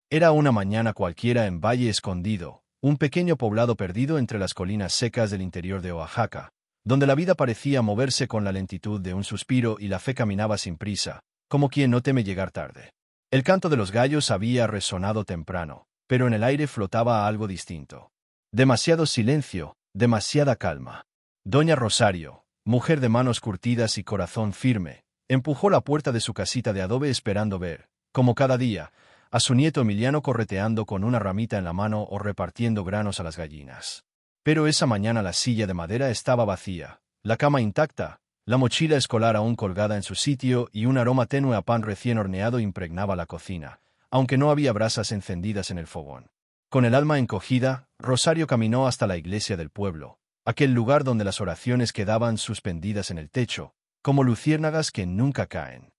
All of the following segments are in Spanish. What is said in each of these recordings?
Era una mañana cualquiera en Valle Escondido, un pequeño poblado perdido entre las colinas secas del interior de Oaxaca, donde la vida parecía moverse con la lentitud de un suspiro y la fe caminaba sin prisa, como quien no teme llegar tarde. El canto de los gallos había resonado temprano, pero en el aire flotaba algo distinto. Demasiado silencio, demasiada calma. Doña Rosario, mujer de manos curtidas y corazón firme, empujó la puerta de su casita de adobe esperando ver, como cada día, a su nieto Emiliano correteando con una ramita en la mano o repartiendo granos a las gallinas. Pero esa mañana la silla de madera estaba vacía, la cama intacta, la mochila escolar aún colgada en su sitio y un aroma tenue a pan recién horneado impregnaba la cocina, aunque no había brasas encendidas en el fogón. Con el alma encogida, Rosario caminó hasta la iglesia del pueblo, aquel lugar donde las oraciones quedaban suspendidas en el techo, como luciérnagas que nunca caen.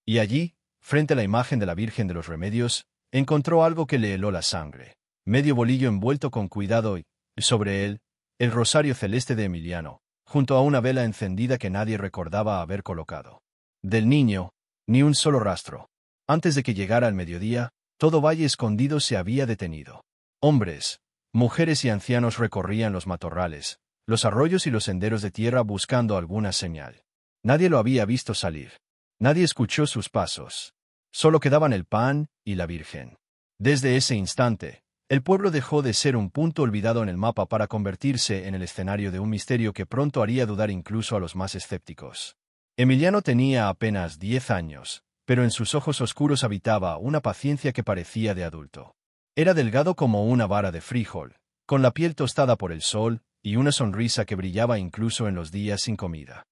Y allí, frente a la imagen de la Virgen de los Remedios, encontró algo que le heló la sangre. Medio bolillo envuelto con cuidado y, sobre él, el rosario celeste de Emiliano, junto a una vela encendida que nadie recordaba haber colocado. Del niño, ni un solo rastro. Antes de que llegara el mediodía, todo Valle Escondido se había detenido. Hombres, mujeres y ancianos recorrían los matorrales, los arroyos y los senderos de tierra buscando alguna señal. Nadie lo había visto salir. Nadie escuchó sus pasos. Solo quedaban el pan y la Virgen. Desde ese instante, el pueblo dejó de ser un punto olvidado en el mapa para convertirse en el escenario de un misterio que pronto haría dudar incluso a los más escépticos. Emiliano tenía apenas 10 años, pero en sus ojos oscuros habitaba una paciencia que parecía de adulto. Era delgado como una vara de frijol, con la piel tostada por el sol y una sonrisa que brillaba incluso en los días sin comida.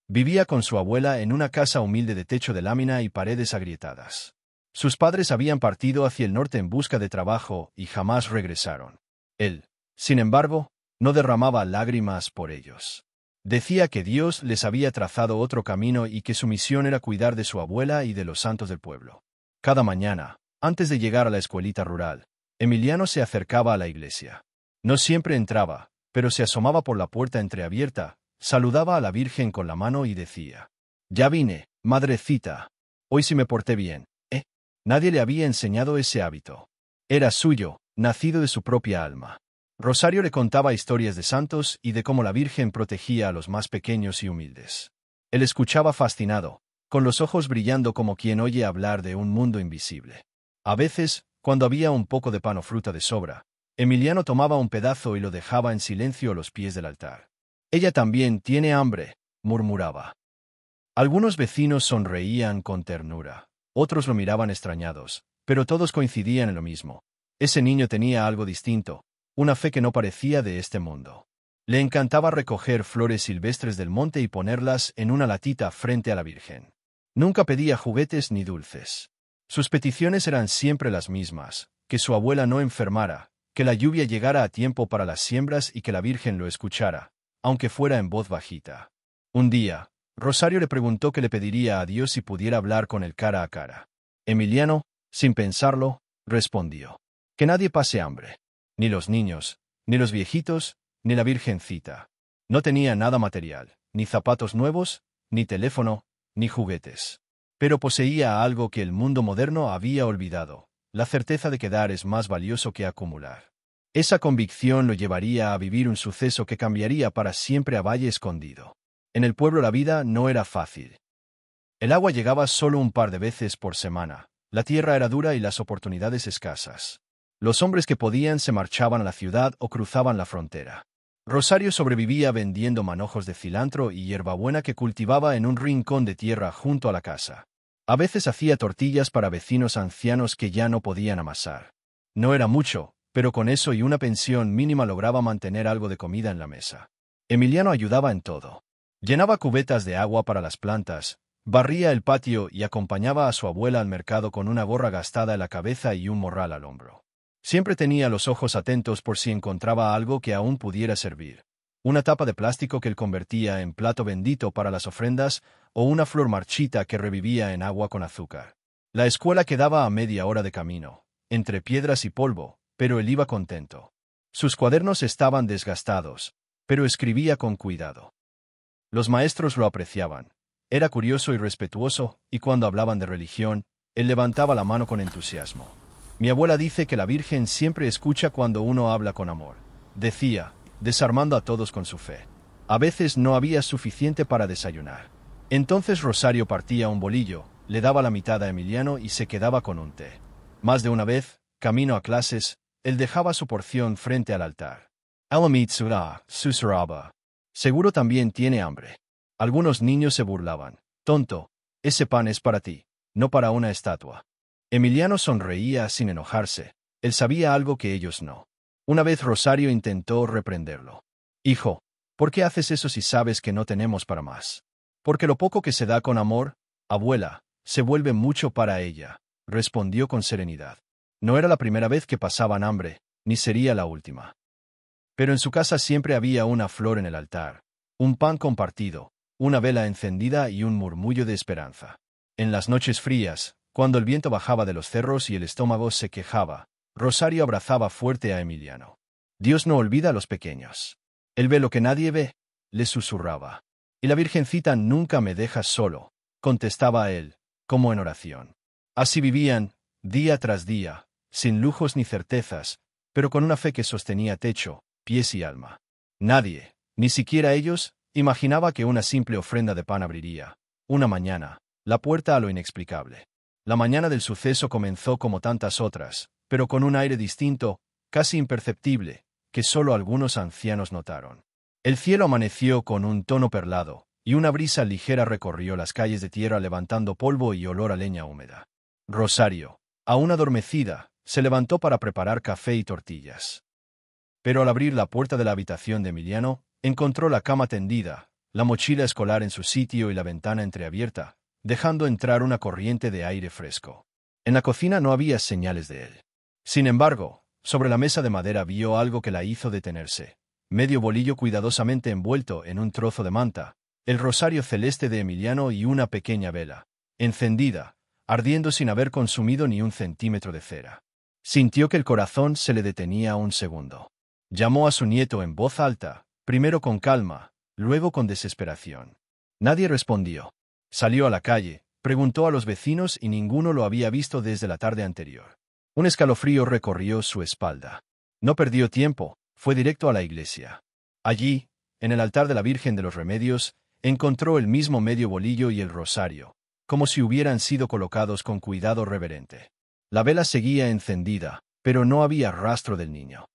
Vivía con su abuela en una casa humilde de techo de lámina y paredes agrietadas. Sus padres habían partido hacia el norte en busca de trabajo y jamás regresaron. Él, sin embargo, no derramaba lágrimas por ellos. Decía que Dios les había trazado otro camino y que su misión era cuidar de su abuela y de los santos del pueblo. Cada mañana, antes de llegar a la escuelita rural, Emiliano se acercaba a la iglesia. No siempre entraba, pero se asomaba por la puerta entreabierta, saludaba a la Virgen con la mano y decía: «Ya vine, madrecita. Hoy sí me porté bien». Nadie le había enseñado ese hábito. Era suyo, nacido de su propia alma. Rosario le contaba historias de santos y de cómo la Virgen protegía a los más pequeños y humildes. Él escuchaba fascinado, con los ojos brillando como quien oye hablar de un mundo invisible. A veces, cuando había un poco de pan o fruta de sobra, Emiliano tomaba un pedazo y lo dejaba en silencio a los pies del altar. «Ella también tiene hambre», murmuraba. Algunos vecinos sonreían con ternura. Otros lo miraban extrañados, pero todos coincidían en lo mismo. Ese niño tenía algo distinto, una fe que no parecía de este mundo. Le encantaba recoger flores silvestres del monte y ponerlas en una latita frente a la Virgen. Nunca pedía juguetes ni dulces. Sus peticiones eran siempre las mismas: que su abuela no enfermara, que la lluvia llegara a tiempo para las siembras y que la Virgen lo escuchara, aunque fuera en voz bajita. Un día, Rosario le preguntó qué le pediría a Dios si pudiera hablar con él cara a cara. Emiliano, sin pensarlo, respondió: «Que nadie pase hambre. Ni los niños, ni los viejitos, ni la Virgencita». No tenía nada material, ni zapatos nuevos, ni teléfono, ni juguetes. Pero poseía algo que el mundo moderno había olvidado: la certeza de que dar es más valioso que acumular. Esa convicción lo llevaría a vivir un suceso que cambiaría para siempre a Valle Escondido. En el pueblo la vida no era fácil. El agua llegaba solo un par de veces por semana, la tierra era dura y las oportunidades escasas. Los hombres que podían se marchaban a la ciudad o cruzaban la frontera. Rosario sobrevivía vendiendo manojos de cilantro y hierbabuena que cultivaba en un rincón de tierra junto a la casa. A veces hacía tortillas para vecinos ancianos que ya no podían amasar. No era mucho, pero con eso y una pensión mínima lograba mantener algo de comida en la mesa. Emiliano ayudaba en todo. Llenaba cubetas de agua para las plantas, barría el patio y acompañaba a su abuela al mercado con una gorra gastada en la cabeza y un morral al hombro. Siempre tenía los ojos atentos por si encontraba algo que aún pudiera servir: una tapa de plástico que él convertía en plato bendito para las ofrendas o una flor marchita que revivía en agua con azúcar. La escuela quedaba a media hora de camino, entre piedras y polvo, pero él iba contento. Sus cuadernos estaban desgastados, pero escribía con cuidado. Los maestros lo apreciaban. Era curioso y respetuoso, y cuando hablaban de religión, él levantaba la mano con entusiasmo. Mi abuela dice que la Virgen siempre escucha cuando uno habla con amor, decía, desarmando a todos con su fe. A veces no había suficiente para desayunar. Entonces Rosario partía un bolillo, le daba la mitad a Emiliano y se quedaba con un té. Más de una vez, camino a clases, él dejaba su porción frente al altar. Alamitsura, susurraba. Seguro también tiene hambre. Algunos niños se burlaban. Tonto, ese pan es para ti, no para una estatua. Emiliano sonreía sin enojarse. Él sabía algo que ellos no. Una vez Rosario intentó reprenderlo. Hijo, ¿por qué haces eso si sabes que no tenemos para más? Porque lo poco que se da con amor, abuela, se vuelve mucho para ella, respondió con serenidad. No era la primera vez que pasaban hambre, ni sería la última. Pero en su casa siempre había una flor en el altar, un pan compartido, una vela encendida y un murmullo de esperanza. En las noches frías, cuando el viento bajaba de los cerros y el estómago se quejaba, Rosario abrazaba fuerte a Emiliano. Dios no olvida a los pequeños. Él ve lo que nadie ve, le susurraba. Y la Virgencita nunca me deja solo, contestaba él, como en oración. Así vivían, día tras día, sin lujos ni certezas, pero con una fe que sostenía techo, pies y alma. Nadie, ni siquiera ellos, imaginaba que una simple ofrenda de pan abriría, una mañana, la puerta a lo inexplicable. La mañana del suceso comenzó como tantas otras, pero con un aire distinto, casi imperceptible, que solo algunos ancianos notaron. El cielo amaneció con un tono perlado, y una brisa ligera recorrió las calles de tierra levantando polvo y olor a leña húmeda. Rosario, aún adormecida, se levantó para preparar café y tortillas. Pero al abrir la puerta de la habitación de Emiliano, encontró la cama tendida, la mochila escolar en su sitio y la ventana entreabierta, dejando entrar una corriente de aire fresco. En la cocina no había señales de él. Sin embargo, sobre la mesa de madera vio algo que la hizo detenerse. Medio bolillo cuidadosamente envuelto en un trozo de manta, el rosario celeste de Emiliano y una pequeña vela, encendida, ardiendo sin haber consumido ni un centímetro de cera. Sintió que el corazón se le detenía un segundo. Llamó a su nieto en voz alta, primero con calma, luego con desesperación. Nadie respondió. Salió a la calle, preguntó a los vecinos y ninguno lo había visto desde la tarde anterior. Un escalofrío recorrió su espalda. No perdió tiempo, fue directo a la iglesia. Allí, en el altar de la Virgen de los Remedios, encontró el mismo medio bolillo y el rosario, como si hubieran sido colocados con cuidado reverente. La vela seguía encendida, pero no había rastro del niño.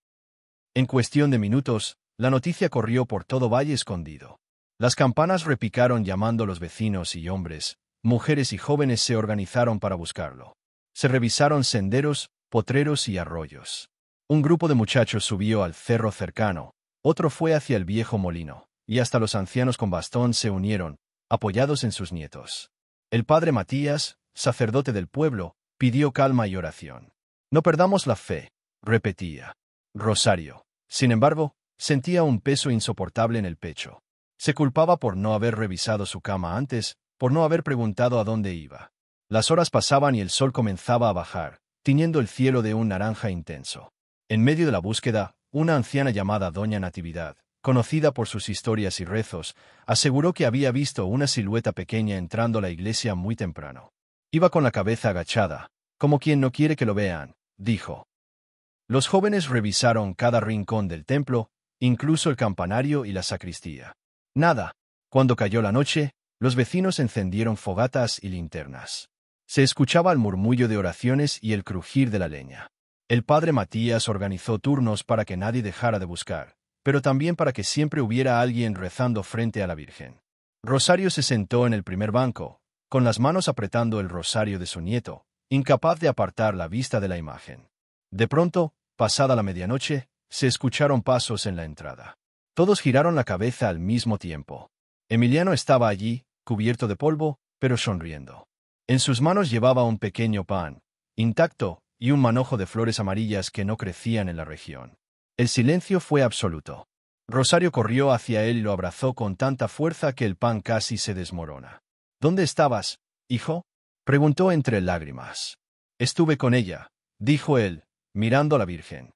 En cuestión de minutos, la noticia corrió por todo Valle Escondido. Las campanas repicaron llamando a los vecinos y hombres, mujeres y jóvenes se organizaron para buscarlo. Se revisaron senderos, potreros y arroyos. Un grupo de muchachos subió al cerro cercano, otro fue hacia el viejo molino, y hasta los ancianos con bastón se unieron, apoyados en sus nietos. El padre Matías, sacerdote del pueblo, pidió calma y oración. No perdamos la fe, repetía. Rosario, sin embargo, sentía un peso insoportable en el pecho. Se culpaba por no haber revisado su cama antes, por no haber preguntado a dónde iba. Las horas pasaban y el sol comenzaba a bajar, tiñendo el cielo de un naranja intenso. En medio de la búsqueda, una anciana llamada Doña Natividad, conocida por sus historias y rezos, aseguró que había visto una silueta pequeña entrando a la iglesia muy temprano. Iba con la cabeza agachada, como quien no quiere que lo vean, dijo. Los jóvenes revisaron cada rincón del templo, incluso el campanario y la sacristía. Nada. Cuando cayó la noche, los vecinos encendieron fogatas y linternas. Se escuchaba el murmullo de oraciones y el crujir de la leña. El padre Matías organizó turnos para que nadie dejara de buscar, pero también para que siempre hubiera alguien rezando frente a la Virgen. Rosario se sentó en el primer banco, con las manos apretando el rosario de su nieto, incapaz de apartar la vista de la imagen. De pronto, pasada la medianoche, se escucharon pasos en la entrada. Todos giraron la cabeza al mismo tiempo. Emiliano estaba allí, cubierto de polvo, pero sonriendo. En sus manos llevaba un pequeño pan, intacto, y un manojo de flores amarillas que no crecían en la región. El silencio fue absoluto. Rosario corrió hacia él y lo abrazó con tanta fuerza que el pan casi se desmorona. ¿Dónde estabas, hijo?, preguntó entre lágrimas. Estuve con ella, dijo él, mirando a la Virgen.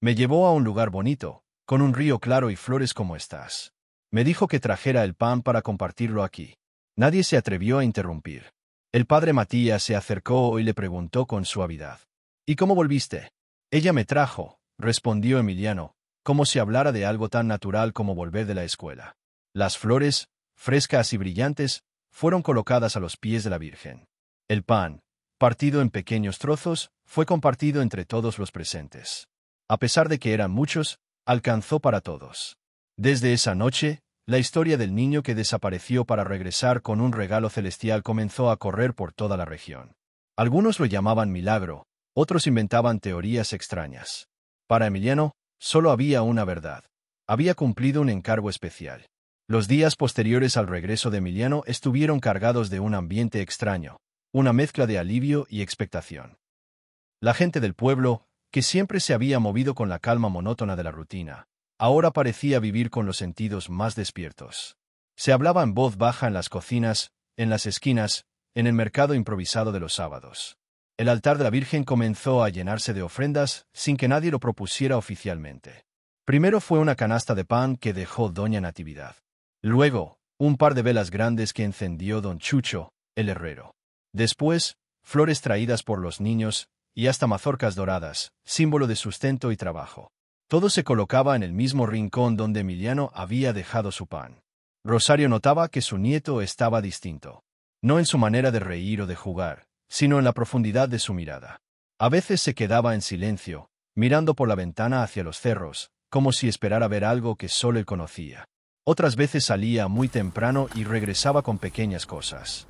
Me llevó a un lugar bonito, con un río claro y flores como estas. Me dijo que trajera el pan para compartirlo aquí. Nadie se atrevió a interrumpir. El padre Matías se acercó y le preguntó con suavidad. ¿Y cómo volviste? Ella me trajo, respondió Emiliano, como si hablara de algo tan natural como volver de la escuela. Las flores, frescas y brillantes, fueron colocadas a los pies de la Virgen. El pan, partido en pequeños trozos, fue compartido entre todos los presentes. A pesar de que eran muchos, alcanzó para todos. Desde esa noche, la historia del niño que desapareció para regresar con un regalo celestial comenzó a correr por toda la región. Algunos lo llamaban milagro, otros inventaban teorías extrañas. Para Emiliano, solo había una verdad. Había cumplido un encargo especial. Los días posteriores al regreso de Emiliano estuvieron cargados de un ambiente extraño, una mezcla de alivio y expectación. La gente del pueblo, que siempre se había movido con la calma monótona de la rutina, ahora parecía vivir con los sentidos más despiertos. Se hablaba en voz baja en las cocinas, en las esquinas, en el mercado improvisado de los sábados. El altar de la Virgen comenzó a llenarse de ofrendas sin que nadie lo propusiera oficialmente. Primero fue una canasta de pan que dejó doña Natividad. Luego, un par de velas grandes que encendió don Chucho, el herrero. Después, flores traídas por los niños, y hasta mazorcas doradas, símbolo de sustento y trabajo. Todo se colocaba en el mismo rincón donde Emiliano había dejado su pan. Rosario notaba que su nieto estaba distinto. No en su manera de reír o de jugar, sino en la profundidad de su mirada. A veces se quedaba en silencio, mirando por la ventana hacia los cerros, como si esperara ver algo que solo él conocía. Otras veces salía muy temprano y regresaba con pequeñas cosas.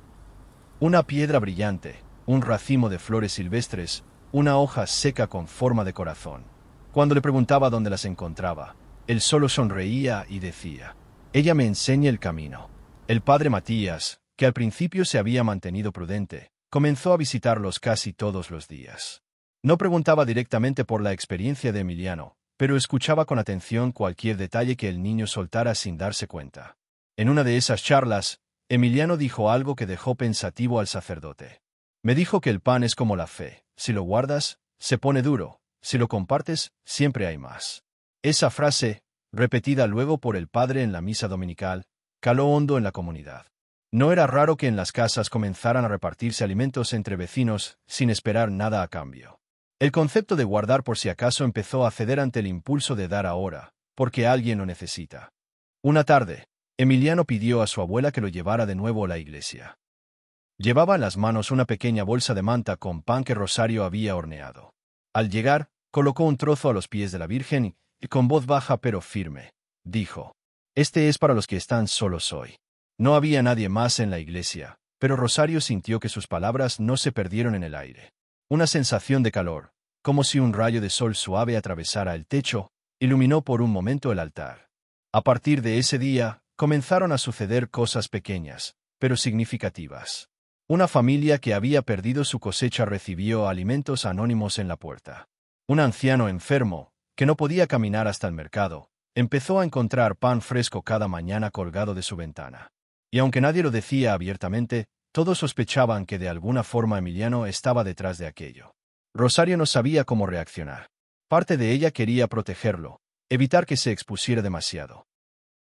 Una piedra brillante, un racimo de flores silvestres, una hoja seca con forma de corazón. Cuando le preguntaba dónde las encontraba, él solo sonreía y decía: «Ella me enseña el camino». El padre Matías, que al principio se había mantenido prudente, comenzó a visitarlos casi todos los días. No preguntaba directamente por la experiencia de Emiliano, pero escuchaba con atención cualquier detalle que el niño soltara sin darse cuenta. En una de esas charlas, Emiliano dijo algo que dejó pensativo al sacerdote. Me dijo que el pan es como la fe: si lo guardas, se pone duro; si lo compartes, siempre hay más. Esa frase, repetida luego por el padre en la misa dominical, caló hondo en la comunidad. No era raro que en las casas comenzaran a repartirse alimentos entre vecinos sin esperar nada a cambio. El concepto de guardar por si acaso empezó a ceder ante el impulso de dar ahora, porque alguien lo necesita. Una tarde, Emiliano pidió a su abuela que lo llevara de nuevo a la iglesia. Llevaba en las manos una pequeña bolsa de manta con pan que Rosario había horneado. Al llegar, colocó un trozo a los pies de la Virgen y con voz baja pero firme, dijo: «Este es para los que están solos hoy». No había nadie más en la iglesia, pero Rosario sintió que sus palabras no se perdieron en el aire. Una sensación de calor, como si un rayo de sol suave atravesara el techo, iluminó por un momento el altar. A partir de ese día, comenzaron a suceder cosas pequeñas, pero significativas. Una familia que había perdido su cosecha recibió alimentos anónimos en la puerta. Un anciano enfermo, que no podía caminar hasta el mercado, empezó a encontrar pan fresco cada mañana colgado de su ventana. Y aunque nadie lo decía abiertamente, todos sospechaban que de alguna forma Emiliano estaba detrás de aquello. Rosario no sabía cómo reaccionar. Parte de ella quería protegerlo, evitar que se expusiera demasiado.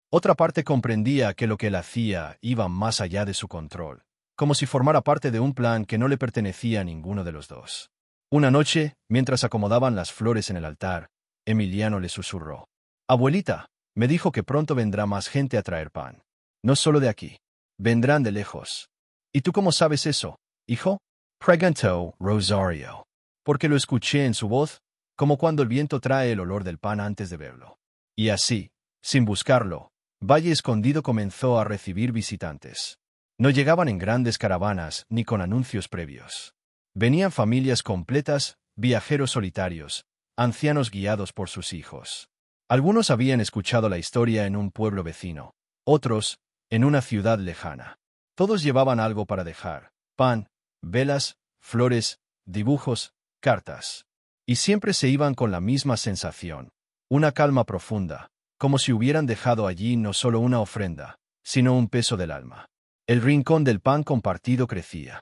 Otra parte comprendía que lo que él hacía iba más allá de su control, como si formara parte de un plan que no le pertenecía a ninguno de los dos. Una noche, mientras acomodaban las flores en el altar, Emiliano le susurró: «Abuelita, me dijo que pronto vendrá más gente a traer pan. No solo de aquí. Vendrán de lejos». «¿Y tú cómo sabes eso, hijo?», preguntó Rosario. «Porque lo escuché en su voz, como cuando el viento trae el olor del pan antes de verlo». Y así, sin buscarlo, Valle Escondido comenzó a recibir visitantes. No llegaban en grandes caravanas ni con anuncios previos. Venían familias completas, viajeros solitarios, ancianos guiados por sus hijos. Algunos habían escuchado la historia en un pueblo vecino, otros, en una ciudad lejana. Todos llevaban algo para dejar: pan, velas, flores, dibujos, cartas. Y siempre se iban con la misma sensación: una calma profunda, como si hubieran dejado allí no solo una ofrenda, sino un peso del alma. El rincón del pan compartido crecía.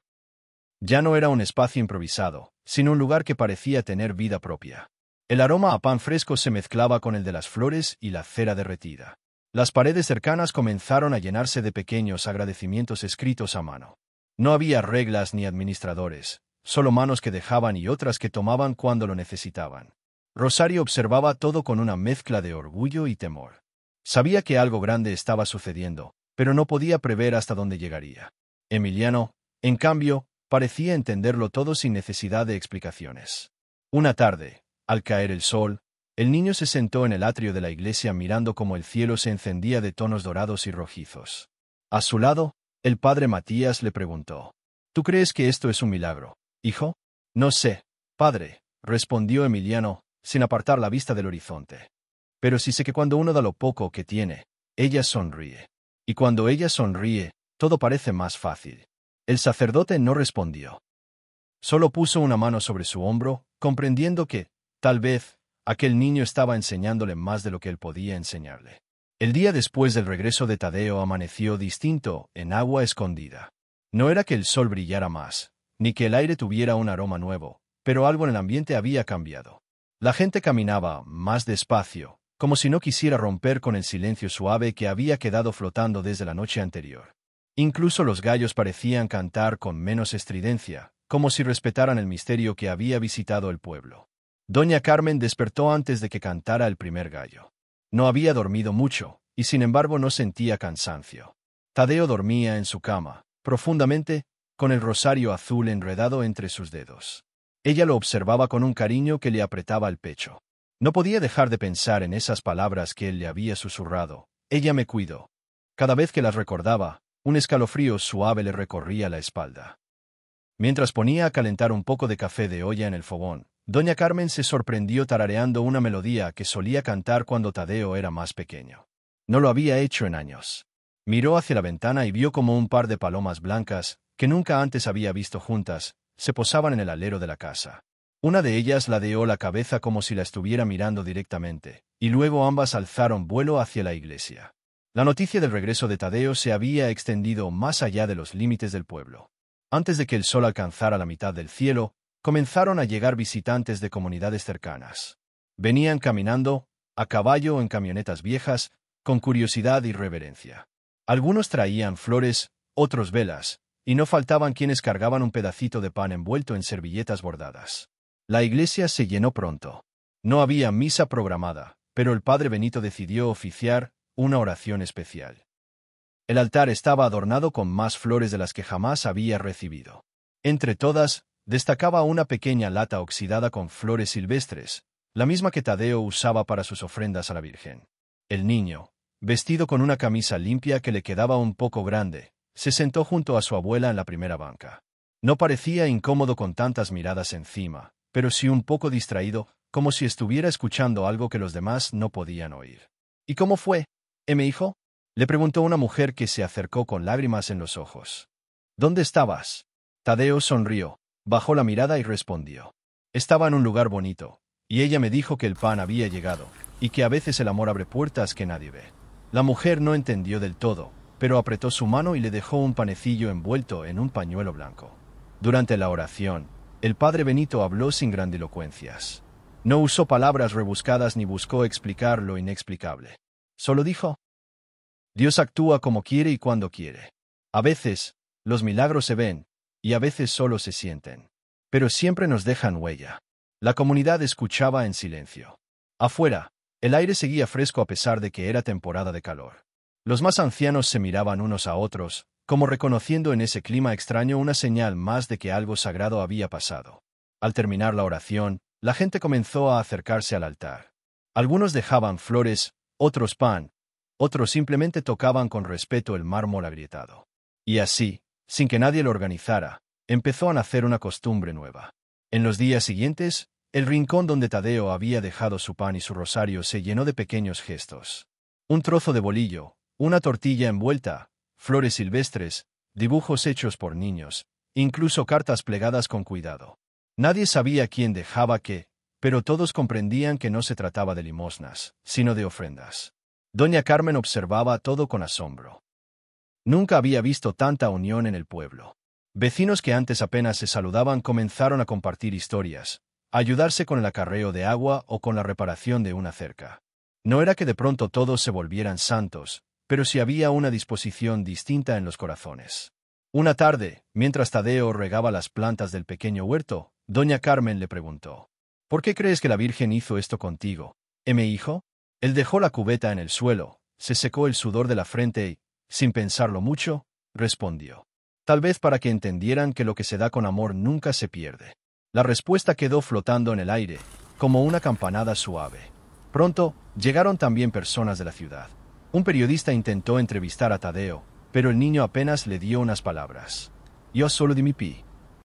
Ya no era un espacio improvisado, sino un lugar que parecía tener vida propia. El aroma a pan fresco se mezclaba con el de las flores y la cera derretida. Las paredes cercanas comenzaron a llenarse de pequeños agradecimientos escritos a mano. No había reglas ni administradores, solo manos que dejaban y otras que tomaban cuando lo necesitaban. Rosario observaba todo con una mezcla de orgullo y temor. Sabía que algo grande estaba sucediendo, pero no podía prever hasta dónde llegaría. Emiliano, en cambio, parecía entenderlo todo sin necesidad de explicaciones. Una tarde, al caer el sol, el niño se sentó en el atrio de la iglesia mirando cómo el cielo se encendía de tonos dorados y rojizos. A su lado, el padre Matías le preguntó: ¿Tú crees que esto es un milagro, hijo? No sé, padre, respondió Emiliano, sin apartar la vista del horizonte. Pero sí sé que cuando uno da lo poco que tiene, ella sonríe. Y cuando ella sonríe, todo parece más fácil. El sacerdote no respondió. Solo puso una mano sobre su hombro, comprendiendo que, tal vez, aquel niño estaba enseñándole más de lo que él podía enseñarle. El día después del regreso de Tadeo amaneció distinto, en Agua Escondida. No era que el sol brillara más, ni que el aire tuviera un aroma nuevo, pero algo en el ambiente había cambiado. La gente caminaba más despacio, como si no quisiera romper con el silencio suave que había quedado flotando desde la noche anterior. Incluso los gallos parecían cantar con menos estridencia, como si respetaran el misterio que había visitado el pueblo. Doña Carmen despertó antes de que cantara el primer gallo. No había dormido mucho, y sin embargo no sentía cansancio. Tadeo dormía en su cama, profundamente, con el rosario azul enredado entre sus dedos. Ella lo observaba con un cariño que le apretaba el pecho. No podía dejar de pensar en esas palabras que él le había susurrado: ella me cuidó. Cada vez que las recordaba, un escalofrío suave le recorría la espalda. Mientras ponía a calentar un poco de café de olla en el fogón, doña Carmen se sorprendió tarareando una melodía que solía cantar cuando Tadeo era más pequeño. No lo había hecho en años. Miró hacia la ventana y vio como un par de palomas blancas, que nunca antes había visto juntas, se posaban en el alero de la casa. Una de ellas ladeó la cabeza como si la estuviera mirando directamente, y luego ambas alzaron vuelo hacia la iglesia. La noticia del regreso de Tadeo se había extendido más allá de los límites del pueblo. Antes de que el sol alcanzara la mitad del cielo, comenzaron a llegar visitantes de comunidades cercanas. Venían caminando, a caballo o en camionetas viejas, con curiosidad y reverencia. Algunos traían flores, otros velas, y no faltaban quienes cargaban un pedacito de pan envuelto en servilletas bordadas. La iglesia se llenó pronto. No había misa programada, pero el padre Benito decidió oficiar una oración especial. El altar estaba adornado con más flores de las que jamás había recibido. Entre todas, destacaba una pequeña lata oxidada con flores silvestres, la misma que Tadeo usaba para sus ofrendas a la Virgen. El niño, vestido con una camisa limpia que le quedaba un poco grande, se sentó junto a su abuela en la primera banca. No parecía incómodo con tantas miradas encima, pero sí un poco distraído, como si estuviera escuchando algo que los demás no podían oír. ¿Y cómo fue, mi hijo?, le preguntó una mujer que se acercó con lágrimas en los ojos. ¿Dónde estabas? Tadeo sonrió, bajó la mirada y respondió: estaba en un lugar bonito, y ella me dijo que el pan había llegado, y que a veces el amor abre puertas que nadie ve. La mujer no entendió del todo, pero apretó su mano y le dejó un panecillo envuelto en un pañuelo blanco. Durante la oración, el padre Benito habló sin grandilocuencias. No usó palabras rebuscadas ni buscó explicar lo inexplicable. Solo dijo: Dios actúa como quiere y cuando quiere. A veces, los milagros se ven, y a veces solo se sienten. Pero siempre nos dejan huella. La comunidad escuchaba en silencio. Afuera, el aire seguía fresco a pesar de que era temporada de calor. Los más ancianos se miraban unos a otros, como reconociendo en ese clima extraño una señal más de que algo sagrado había pasado. Al terminar la oración, la gente comenzó a acercarse al altar. Algunos dejaban flores, otros pan, otros simplemente tocaban con respeto el mármol agrietado. Y así, sin que nadie lo organizara, empezó a nacer una costumbre nueva. En los días siguientes, el rincón donde Tadeo había dejado su pan y su rosario se llenó de pequeños gestos. Un trozo de bolillo, una tortilla envuelta, flores silvestres, dibujos hechos por niños, incluso cartas plegadas con cuidado. Nadie sabía quién dejaba qué, pero todos comprendían que no se trataba de limosnas, sino de ofrendas. Doña Carmen observaba todo con asombro. Nunca había visto tanta unión en el pueblo. Vecinos que antes apenas se saludaban comenzaron a compartir historias, a ayudarse con el acarreo de agua o con la reparación de una cerca. No era que de pronto todos se volvieran santos, pero sí había una disposición distinta en los corazones. Una tarde, mientras Tadeo regaba las plantas del pequeño huerto, doña Carmen le preguntó: ¿Por qué crees que la Virgen hizo esto contigo, hijo? Él dejó la cubeta en el suelo, se secó el sudor de la frente y, sin pensarlo mucho, respondió: Tal vez para que entendieran que lo que se da con amor nunca se pierde. La respuesta quedó flotando en el aire, como una campanada suave. Pronto, llegaron también personas de la ciudad. Un periodista intentó entrevistar a Tadeo, pero el niño apenas le dio unas palabras. Yo solo di mi pi.